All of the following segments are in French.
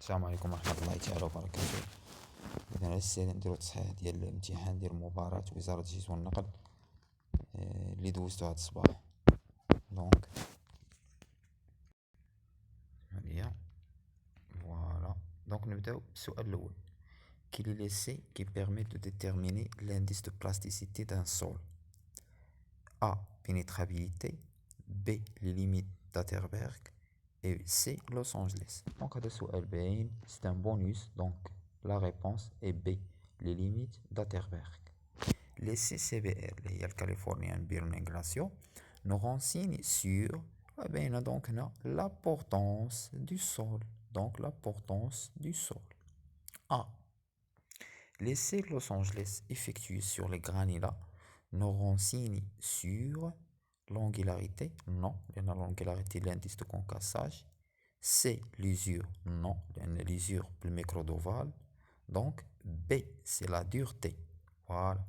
السلام عليكم ورحمة الله تعالى وبركاته. إذا هسه نديرو تصحيح ديال الامتحان ديال مباراة وزارة الجيش والنقل اللي دوزتو هاد الصباح. دونك هاديا فوالا. دونك نبداو بالسؤال الأول. Quel est l'essai qui permet de déterminer l'indice de plasticité d'un sol? A. Pénétrabilité. B. Les limites d'Atterberg. Et C. Los Angeles. Donc هذا سؤال باين, c'est un bonus, donc la réponse est B. Les limites d'Atterberg. Les CCBR, les Californian Burning Glacier, nous renseignent sur donc, l'importance du sol. Donc l'importance du sol. A. L'essai Los Angeles effectué sur les granulats nous renseigne sur l'angularité. Non, l'angularité l'indice de concassage. C. L'usure. Non, l'usure le micro d'ovale. Donc B. C'est la dureté. Voilà.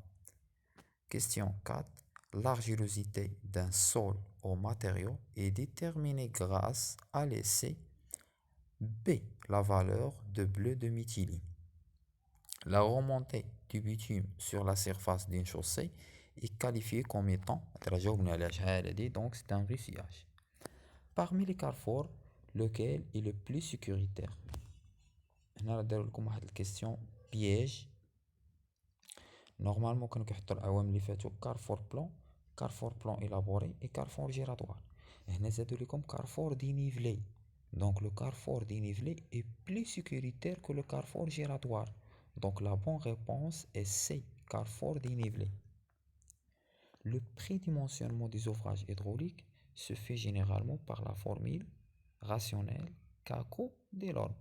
Question 4. L'argilosité d'un sol au matériau est déterminée grâce à l'essai B. La valeur de bleu de méthylène. La remontée du bitume sur la surface d'une chaussée est qualifiée comme étant, donc c'est un rissuyage. Parmi les carrefours, lequel est le plus sécuritaire? On a une question piège. Normalement, quand on a carrefour plan élaboré et carrefour giratoire. On a carrefour dénivelé. Donc le carrefour dénivelé est plus sécuritaire que le carrefour giratoire. Donc la bonne réponse est C, carrefour dénivelé. Le prédimensionnement des ouvrages hydrauliques se fait généralement par la formule rationnelle Kako-Delorme.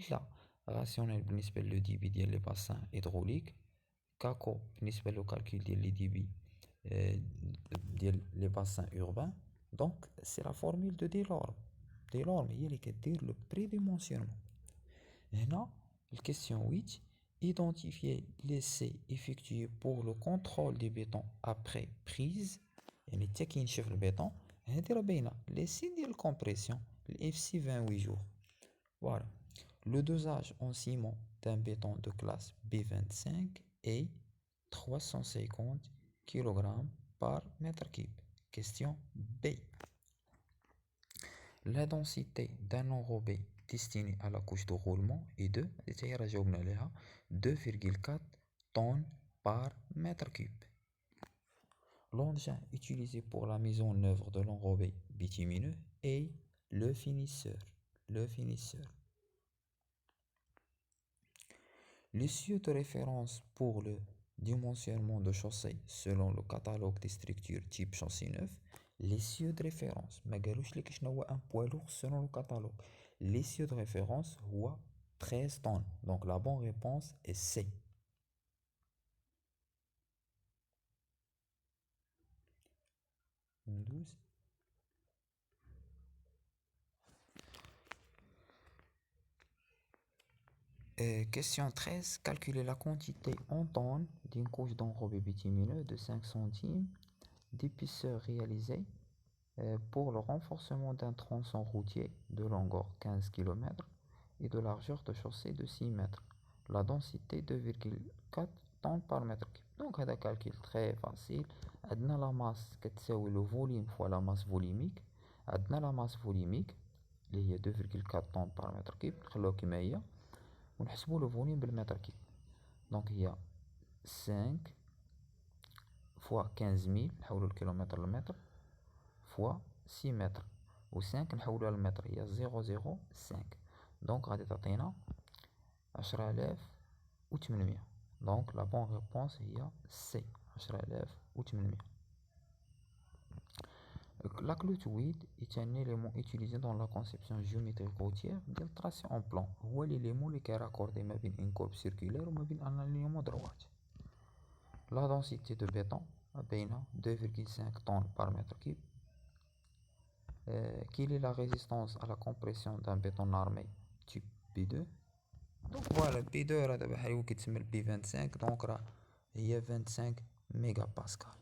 Là, rationnelle بالنسبة le débit des bassins hydrauliques, Kako بالنسبة le calcul des débits des bassins urbains. Donc c'est la formule de Delorme. Delorme هي اللي كدير le prédimensionnement. هنا الكيستيون 8. Identifier l'essai effectué pour le contrôle des bétons après prise. يعني حتى كي نشوف البيطون هادي راه باينه l'essai ديال الكompression FC 28 jours. Voilà. Le dosage en ciment d'un béton de classe B25 est 350 kg par mètre cube. Question B. La densité d'un enrobé destiné à la couche de roulement est de 2,4 tonnes par mètre cube. L'engin utilisé pour la mise en œuvre de l'enrobé bitumineux est le finisseur. L'essieu de référence pour le dimensionnement de chaussée selon le catalogue des structures type châssis neuf. L'essieu de référence, ما قالوش لك شنو هو un poids lourd selon le catalogue. L'essieu de référence هو 13 tonnes. Donc la bonne réponse est C. Question 13. Calculer la quantité en tonnes d'une couche d'enrobé bitumineux de 5 centimes d'épaisseur réalisée pour le renforcement d'un tronçon routier de longueur 15 km et de largeur de chaussée de 6 mètres. La densité 2,4 tonnes par mètre cube. Donc c'est un calcul très facile. عندنا la masse كتساوي le volume fois la masse volumique. عندنا la masse volumique اللي هي 2,4 tonnes par mètre cube. نخلوها كما هي ونحسبوا le volume بالمتر كيب. donc هي 5 fois 15000 نحولوا الكيلومتر للمتر fois 6 متر و 5 نحولوها للمتر هي 0,05. donc غادي تعطينا 10800. donc la bonne réponse هي C, 10800. La cloutoïde est un élément utilisé dans la conception géométrique routière ديال tracé en plan. هو l'élément اللي كيراكوردي ما بين une courbe circulaire وما بين un alignement droit. La densité de béton باينة 2,5 tonnes par mètre cube. Quelle est la résistance à la compression d'un béton armé type B2? donc voilà B2 راه دابا بحال هو كيتسمى B25. donc راه هي 25 mégapascal.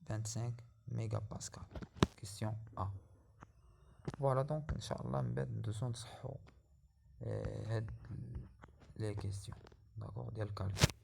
25 mégapascal. Question A. Voilà, donc Inch'Allah من بعد ندوزو نصحو هاد les questions. D'accord? ديال الكالكول.